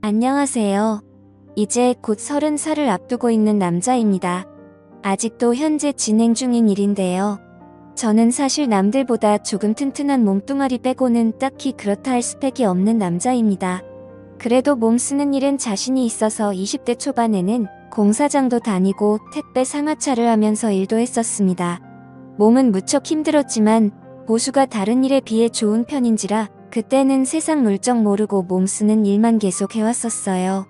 안녕하세요. 이제 곧 30살을 앞두고 있는 남자입니다. 아직도 현재 진행 중인 일인데요. 저는 사실 남들보다 조금 튼튼한 몸뚱아리 빼고는 딱히 그렇다 할 스펙이 없는 남자입니다. 그래도 몸 쓰는 일은 자신이 있어서 20대 초반에는 공사장도 다니고 택배 상하차를 하면서 일도 했었습니다. 몸은 무척 힘들었지만 보수가 다른 일에 비해 좋은 편인지라 그때는 세상 물정 모르고 몸 쓰는 일만 계속 해왔었어요.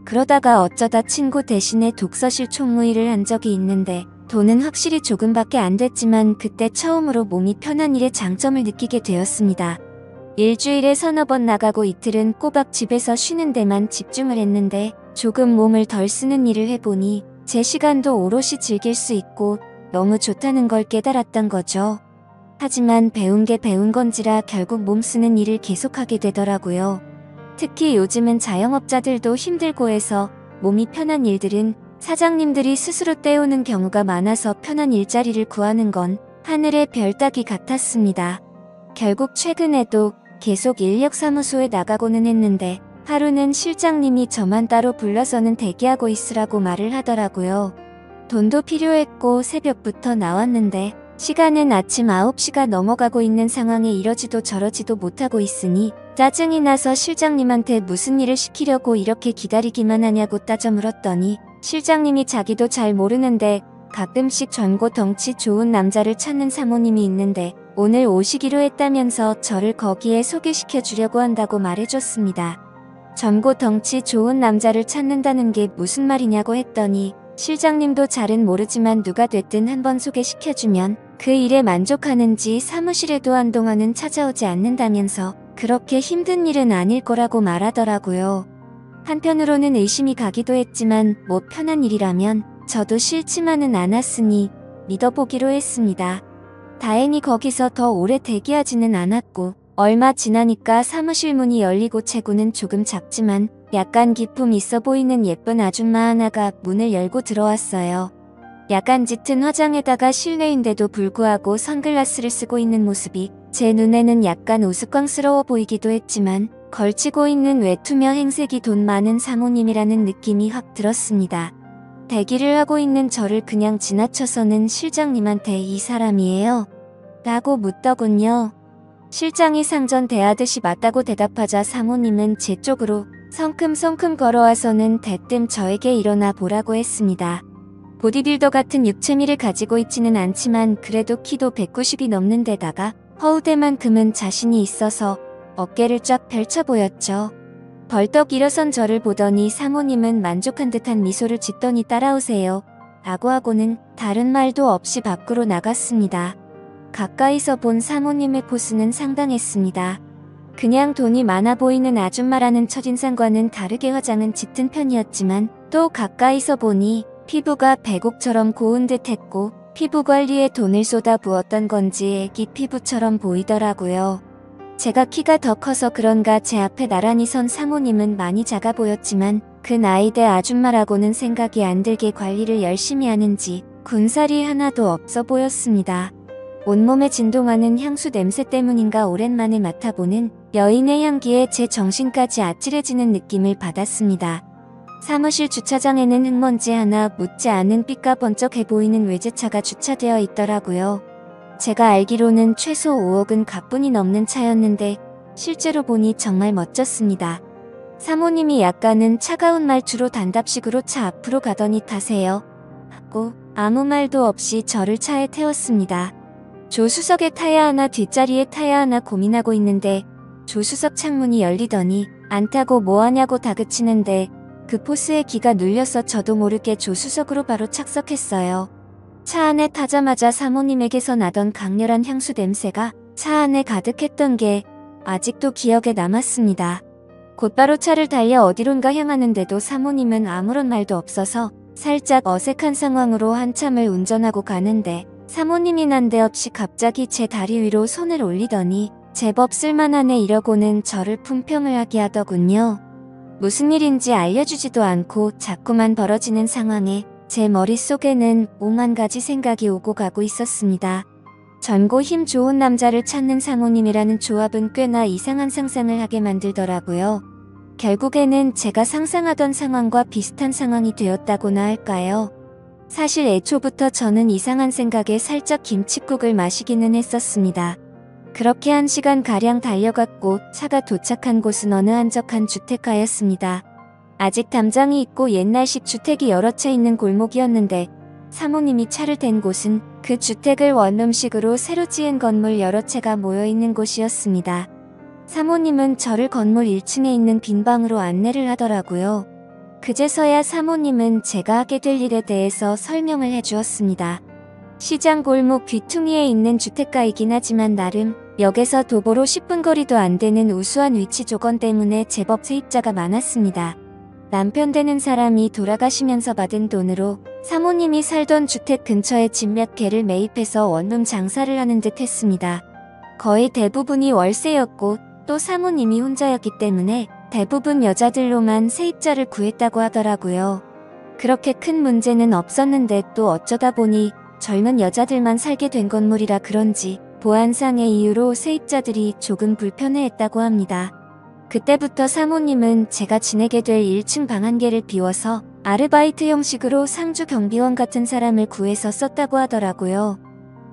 그러다가 어쩌다 친구 대신에 독서실 총무일을 한 적이 있는데 돈은 확실히 조금밖에 안 됐지만 그때 처음으로 몸이 편한 일의 장점을 느끼게 되었습니다. 일주일에 서너 번 나가고 이틀은 꼬박 집에서 쉬는 데만 집중을 했는데 조금 몸을 덜 쓰는 일을 해보니 제 시간도 오롯이 즐길 수 있고 너무 좋다는 걸 깨달았던 거죠. 하지만 배운 게 배운 건지라 결국 몸 쓰는 일을 계속하게 되더라고요. 특히 요즘은 자영업자들도 힘들고 해서 몸이 편한 일들은 사장님들이 스스로 떼우는 경우가 많아서 편한 일자리를 구하는 건 하늘의 별 따기 같았습니다. 결국 최근에도 계속 인력사무소에 나가고는 했는데 하루는 실장님이 저만 따로 불러서는 대기하고 있으라고 말을 하더라고요. 돈도 필요했고 새벽부터 나왔는데 시간은 아침 9시가 넘어가고 있는 상황에 이러지도 저러지도 못하고 있으니 짜증이 나서 실장님한테 무슨 일을 시키려고 이렇게 기다리기만 하냐고 따져 물었더니 실장님이 자기도 잘 모르는데 가끔씩 젊고 덩치 좋은 남자를 찾는 사모님이 있는데 오늘 오시기로 했다면서 저를 거기에 소개시켜 주려고 한다고 말해줬습니다. 젊고 덩치 좋은 남자를 찾는다는 게 무슨 말이냐고 했더니 실장님도 잘은 모르지만 누가 됐든 한번 소개시켜주면 그 일에 만족하는지 사무실에도 한동안은 찾아오지 않는다면서 그렇게 힘든 일은 아닐 거라고 말하더라고요. 한편으로는 의심이 가기도 했지만 뭐 편한 일이라면 저도 싫지만은 않았으니 믿어보기로 했습니다. 다행히 거기서 더 오래 대기하지는 않았고 얼마 지나니까 사무실 문이 열리고 체구는 조금 작지만 약간 기품 있어 보이는 예쁜 아줌마 하나가 문을 열고 들어왔어요. 약간 짙은 화장에다가 실내인데도 불구하고 선글라스를 쓰고 있는 모습이 제 눈에는 약간 우스꽝스러워 보이기도 했지만 걸치고 있는 외투며 행색이 돈 많은 사모님이라는 느낌이 확 들었습니다. 대기를 하고 있는 저를 그냥 지나쳐서는 실장님한테 이 사람이에요? 라고 묻더군요. 실장이 상전 대하듯이 맞다고 대답하자 사모님은 제 쪽으로 성큼성큼 걸어와서는 대뜸 저에게 일어나 보라고 했습니다. 보디빌더 같은 육체미를 가지고 있지는 않지만 그래도 키도 190이 넘는 데다가 허우대만큼은 자신이 있어서 어깨를 쫙 펼쳐 보였죠. 벌떡 일어선 저를 보더니 사모님은 만족한 듯한 미소를 짓더니 따라오세요. 라고 하고는 다른 말도 없이 밖으로 나갔습니다. 가까이서 본 사모님의 포스는 상당했습니다. 그냥 돈이 많아 보이는 아줌마라는 첫인상과는 다르게 화장은 짙은 편이었지만 또 가까이서 보니 피부가 백옥처럼 고운 듯 했고 피부 관리에 돈을 쏟아 부었던 건지 애기 피부처럼 보이더라고요. 제가 키가 더 커서 그런가 제 앞에 나란히 선 사모님은 많이 작아 보였지만 그 나이대 아줌마라고는 생각이 안 들게 관리를 열심히 하는지 군살이 하나도 없어 보였습니다. 온몸에 진동하는 향수 냄새 때문인가 오랜만에 맡아보는 여인의 향기에 제 정신까지 아찔해지는 느낌을 받았습니다. 사무실 주차장에는 흙먼지 하나 묻지 않은 삐까번쩍해 보이는 외제차가 주차되어 있더라고요. 제가 알기로는 최소 5억은 가뿐히 넘는 차였는데 실제로 보니 정말 멋졌습니다. 사모님이 약간은 차가운 말투로 단답식으로 차 앞으로 가더니 타세요. 하고 아무 말도 없이 저를 차에 태웠습니다. 조수석에 타야 하나 뒷자리에 타야 하나 고민하고 있는데 조수석 창문이 열리더니 안 타고 뭐하냐고 다그치는데 그 포스에 기가 눌려서 저도 모르게 조수석으로 바로 착석했어요. 차 안에 타자마자 사모님에게서 나던 강렬한 향수 냄새가 차 안에 가득했던 게 아직도 기억에 남았습니다. 곧바로 차를 달려 어디론가 향하는데도 사모님은 아무런 말도 없어서 살짝 어색한 상황으로 한참을 운전하고 가는데 사모님이 난데없이 갑자기 제 다리 위로 손을 올리더니 제법 쓸만하네 이러고는 저를 품평을 하게 하더군요. 무슨 일인지 알려주지도 않고 자꾸만 벌어지는 상황에 제 머릿속에는 오만 가지 생각이 오고 가고 있었습니다. 젊고 힘 좋은 남자를 찾는 사모님이라는 조합은 꽤나 이상한 상상을 하게 만들더라고요. 결국에는 제가 상상하던 상황과 비슷한 상황이 되었다고나 할까요? 사실 애초부터 저는 이상한 생각에 살짝 김칫국을 마시기는 했었습니다. 그렇게 1시간가량 달려갔고 차가 도착한 곳은 어느 한적한 주택가였습니다. 아직 담장이 있고 옛날식 주택이 여러 채 있는 골목이었는데 사모님이 차를 댄 곳은 그 주택을 원룸식으로 새로 지은 건물 여러 채가 모여있는 곳이었습니다. 사모님은 저를 건물 1층에 있는 빈 방으로 안내를 하더라고요. 그제서야 사모님은 제가 하게 될 일에 대해서 설명을 해주었습니다. 시장 골목 귀퉁이에 있는 주택가이긴 하지만 나름 역에서 도보로 10분 거리도 안 되는 우수한 위치 조건 때문에 제법 세입자가 많았습니다. 남편 되는 사람이 돌아가시면서 받은 돈으로 사모님이 살던 주택 근처에 집 몇 개를 매입해서 원룸 장사를 하는 듯 했습니다. 거의 대부분이 월세였고 또 사모님이 혼자였기 때문에 대부분 여자들로만 세입자를 구했다고 하더라고요. 그렇게 큰 문제는 없었는데 또 어쩌다 보니 젊은 여자들만 살게 된 건물이라 그런지 보안상의 이유로 세입자들이 조금 불편해했다고 합니다. 그때부터 사모님은 제가 지내게 될 1층 방 한 개를 비워서 아르바이트 형식으로 상주 경비원 같은 사람을 구해서 썼다고 하더라고요.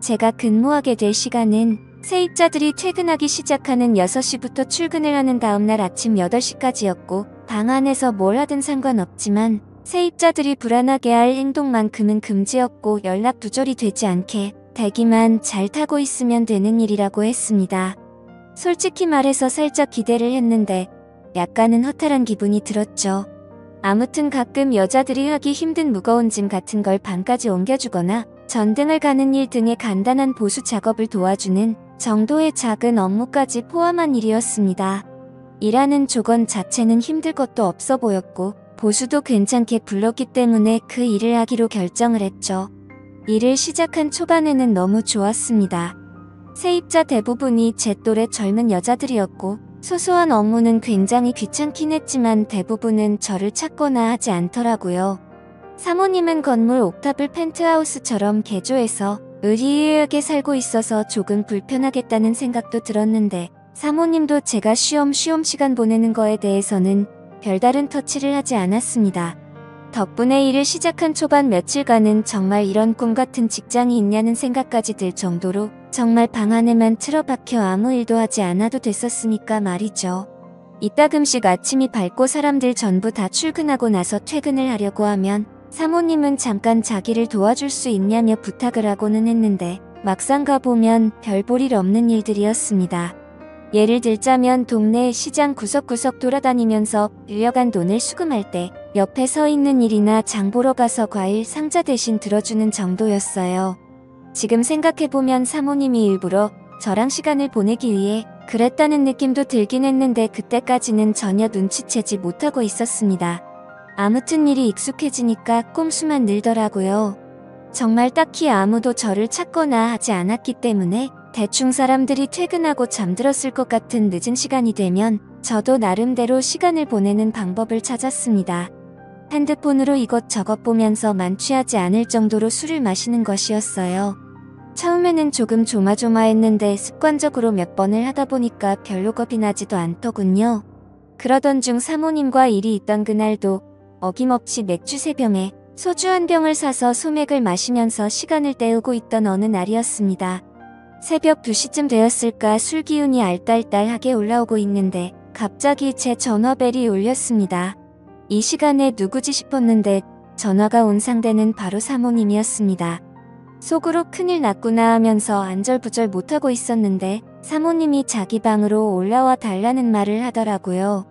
제가 근무하게 될 시간은 세입자들이 퇴근하기 시작하는 6시부터 출근을 하는 다음날 아침 8시까지였고 방 안에서 뭘 하든 상관없지만 세입자들이 불안하게 할 행동만큼은 금지였고 연락 두절이 되지 않게 대기만 잘 타고 있으면 되는 일이라고 했습니다. 솔직히 말해서 살짝 기대를 했는데 약간은 허탈한 기분이 들었죠. 아무튼 가끔 여자들이 하기 힘든 무거운 짐 같은 걸 방까지 옮겨주거나 전등을 가는 일 등의 간단한 보수 작업을 도와주는 정도의 작은 업무까지 포함한 일이었습니다. 일하는 조건 자체는 힘들 것도 없어 보였고 보수도 괜찮게 불렀기 때문에 그 일을 하기로 결정을 했죠. 일을 시작한 초반에는 너무 좋았습니다. 세입자 대부분이 제 또래 젊은 여자들이었고 소소한 업무는 굉장히 귀찮긴 했지만 대부분은 저를 찾거나 하지 않더라고요. 사모님은 건물 옥탑을 펜트하우스처럼 개조해서 의리의하게 살고 있어서 조금 불편하겠다는 생각도 들었는데 사모님도 제가 쉬엄쉬엄 시간 보내는 거에 대해서는 별다른 터치를 하지 않았습니다. 덕분에 일을 시작한 초반 며칠간은 정말 이런 꿈 같은 직장이 있냐는 생각까지 들 정도로 정말 방 안에만 틀어박혀 아무 일도 하지 않아도 됐었으니까 말이죠. 이따금씩 아침이 밝고 사람들 전부 다 출근하고 나서 퇴근을 하려고 하면 사모님은 잠깐 자기를 도와줄 수 있냐며 부탁을 하고는 했는데 막상 가보면 별 볼 일 없는 일들이었습니다. 예를 들자면 동네 시장 구석구석 돌아다니면서 빌려간 돈을 수금할 때 옆에 서 있는 일이나 장 보러 가서 과일 상자 대신 들어주는 정도였어요. 지금 생각해보면 사모님이 일부러 저랑 시간을 보내기 위해 그랬다는 느낌도 들긴 했는데 그때까지는 전혀 눈치채지 못하고 있었습니다. 아무튼 일이 익숙해지니까 꼼수만 늘더라고요. 정말 딱히 아무도 저를 찾거나 하지 않았기 때문에 대충 사람들이 퇴근하고 잠들었을 것 같은 늦은 시간이 되면 저도 나름대로 시간을 보내는 방법을 찾았습니다. 핸드폰으로 이것저것 보면서 만취하지 않을 정도로 술을 마시는 것이었어요. 처음에는 조금 조마조마했는데 습관적으로 몇 번을 하다 보니까 별로 겁이 나지도 않더군요. 그러던 중 사모님과 일이 있던 그날도 어김없이 맥주 3병에 소주 1병을 사서 소맥을 마시면서 시간을 때우고 있던 어느 날이었습니다. 새벽 2시쯤 되었을까 술 기운이 알딸딸하게 올라오고 있는데 갑자기 제 전화벨이 울렸습니다. 이 시간에 누구지 싶었는데 전화가 온 상대는 바로 사모님이었습니다. 속으로 큰일 났구나 하면서 안절부절 못하고 있었는데 사모님이 자기 방으로 올라와 달라는 말을 하더라고요.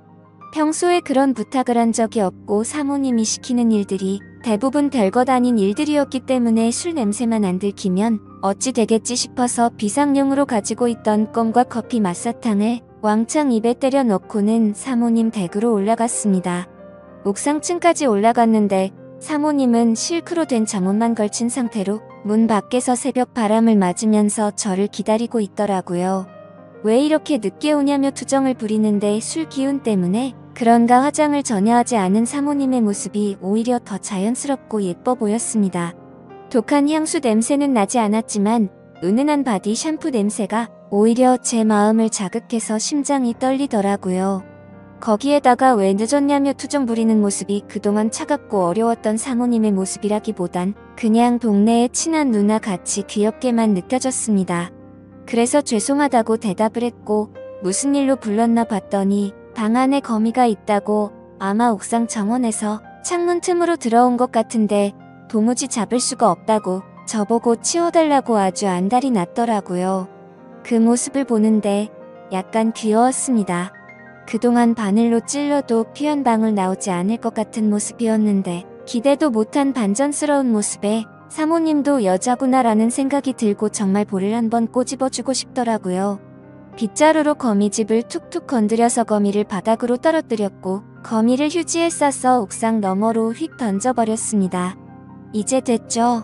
평소에 그런 부탁을 한 적이 없고 사모님이 시키는 일들이 대부분 별것 아닌 일들이었기 때문에 술 냄새만 안 들키면 어찌 되겠지 싶어서 비상용으로 가지고 있던 껌과 커피 맛사탕을 왕창 입에 때려 넣고는 사모님 댁으로 올라갔습니다. 옥상층까지 올라갔는데 사모님은 실크로 된 잠옷만 걸친 상태로 문 밖에서 새벽 바람을 맞으면서 저를 기다리고 있더라고요. 왜 이렇게 늦게 오냐며 투정을 부리는데 술 기운 때문에 그런가 화장을 전혀 하지 않은 사모님의 모습이 오히려 더 자연스럽고 예뻐 보였습니다. 독한 향수 냄새는 나지 않았지만 은은한 바디 샴푸 냄새가 오히려 제 마음을 자극해서 심장이 떨리더라고요. 거기에다가 왜 늦었냐며 투정 부리는 모습이 그동안 차갑고 어려웠던 사모님의 모습이라기보단 그냥 동네의 친한 누나 같이 귀엽게만 느껴졌습니다. 그래서 죄송하다고 대답을 했고 무슨 일로 불렀나 봤더니 방 안에 거미가 있다고 아마 옥상 정원에서 창문 틈으로 들어온 것 같은데 도무지 잡을 수가 없다고 저보고 치워달라고 아주 안달이 났더라고요. 그 모습을 보는데 약간 귀여웠습니다. 그동안 바늘로 찔러도 피 한 방울 나오지 않을 것 같은 모습이었는데 기대도 못한 반전스러운 모습에 사모님도 여자구나라는 생각이 들고 정말 볼을 한번 꼬집어주고 싶더라고요. 빗자루로 거미집을 툭툭 건드려서 거미를 바닥으로 떨어뜨렸고 거미를 휴지에 싸서 옥상 너머로 휙 던져버렸습니다. 이제 됐죠?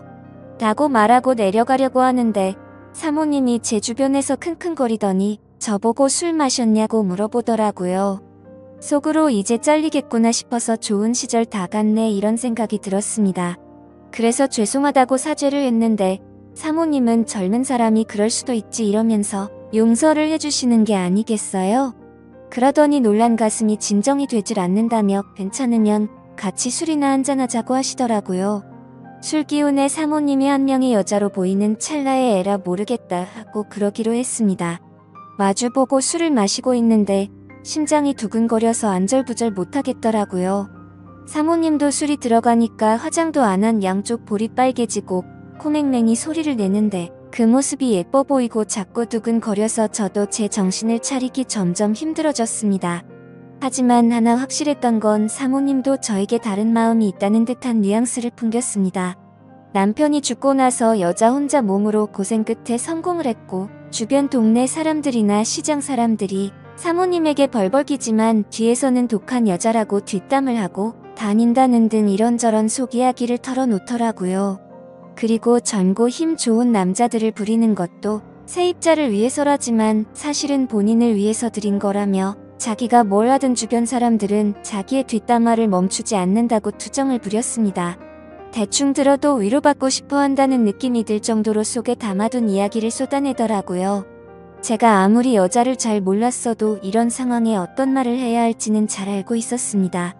라고 말하고 내려가려고 하는데 사모님이 제 주변에서 킁킁거리더니 저보고 술 마셨냐고 물어보더라고요. 속으로 이제 잘리겠구나 싶어서 좋은 시절 다 갔네 이런 생각이 들었습니다. 그래서 죄송하다고 사죄를 했는데 사모님은 젊은 사람이 그럴 수도 있지 이러면서 용서를 해주시는 게 아니겠어요? 그러더니 놀란 가슴이 진정이 되질 않는다며 괜찮으면 같이 술이나 한잔하자고 하시더라고요. 술 기운에 사모님이 한 명의 여자로 보이는 찰나에 에라 모르겠다 하고 그러기로 했습니다. 마주보고 술을 마시고 있는데 심장이 두근거려서 안절부절 못하겠더라고요. 사모님도 술이 들어가니까 화장도 안 한 양쪽 볼이 빨개지고 코맹맹이 소리를 내는데 그 모습이 예뻐 보이고 자꾸 두근거려서 저도 제 정신을 차리기 점점 힘들어졌습니다. 하지만 하나 확실했던 건 사모님도 저에게 다른 마음이 있다는 듯한 뉘앙스를 풍겼습니다. 남편이 죽고 나서 여자 혼자 몸으로 고생 끝에 성공을 했고 주변 동네 사람들이나 시장 사람들이 사모님에게 벌벌기지만 뒤에서는 독한 여자라고 뒷담을 하고 다닌다는 등 이런저런 속 이야기를 털어놓더라고요. 그리고 젊고 힘 좋은 남자들을 부리는 것도 세입자를 위해서라지만 사실은 본인을 위해서 드린 거라며 자기가 뭘 하든 주변 사람들은 자기의 뒷담화를 멈추지 않는다고 투정을 부렸습니다. 대충 들어도 위로받고 싶어 한다는 느낌이 들 정도로 속에 담아둔 이야기를 쏟아내더라고요. 제가 아무리 여자를 잘 몰랐어도 이런 상황에 어떤 말을 해야 할지는 잘 알고 있었습니다.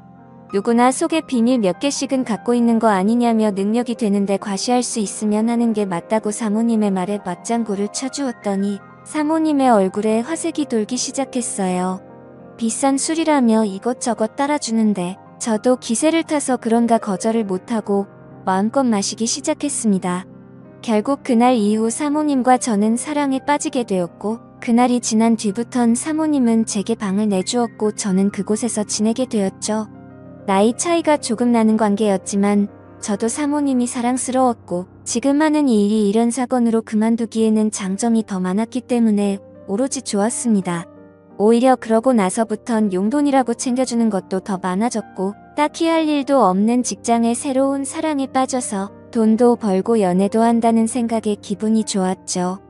누구나 속에 비밀 몇 개씩은 갖고 있는 거 아니냐며 능력이 되는데 과시할 수 있으면 하는 게 맞다고 사모님의 말에 맞장구를 쳐주었더니 사모님의 얼굴에 화색이 돌기 시작했어요. 비싼 술이라며 이것저것 따라주는데 저도 기세를 타서 그런가 거절을 못하고 마음껏 마시기 시작했습니다. 결국 그날 이후 사모님과 저는 사랑에 빠지게 되었고 그날이 지난 뒤부턴 사모님은 제게 방을 내주었고 저는 그곳에서 지내게 되었죠. 나이 차이가 조금 나는 관계였지만 저도 사모님이 사랑스러웠고 지금 하는 이 일이 이런 사건으로 그만두기에는 장점이 더 많았기 때문에 오로지 좋았습니다. 오히려 그러고 나서부턴 용돈이라고 챙겨주는 것도 더 많아졌고 딱히 할 일도 없는 직장에 새로운 사랑에 빠져서 돈도 벌고 연애도 한다는 생각에 기분이 좋았죠.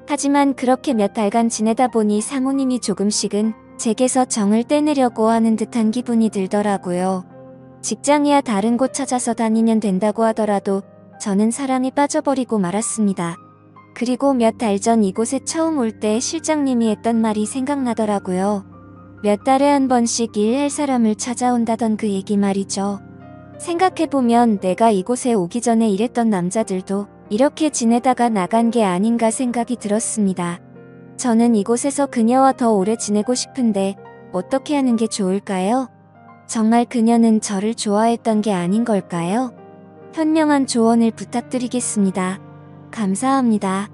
하지만 그렇게 몇 달간 지내다 보니 사모님이 조금씩은 제게서 정을 떼내려고 하는 듯한 기분이 들더라고요. 직장이야 다른 곳 찾아서 다니면 된다고 하더라도 저는 사랑에 빠져버리고 말았습니다. 그리고 몇 달 전 이곳에 처음 올 때 실장님이 했던 말이 생각나더라고요. 몇 달에 한 번씩 일할 사람을 찾아온다던 그 얘기 말이죠. 생각해보면 내가 이곳에 오기 전에 일했던 남자들도 이렇게 지내다가 나간 게 아닌가 생각이 들었습니다. 저는 이곳에서 그녀와 더 오래 지내고 싶은데 어떻게 하는 게 좋을까요? 정말 그녀는 저를 좋아했던 게 아닌 걸까요? 현명한 조언을 부탁드리겠습니다. 감사합니다.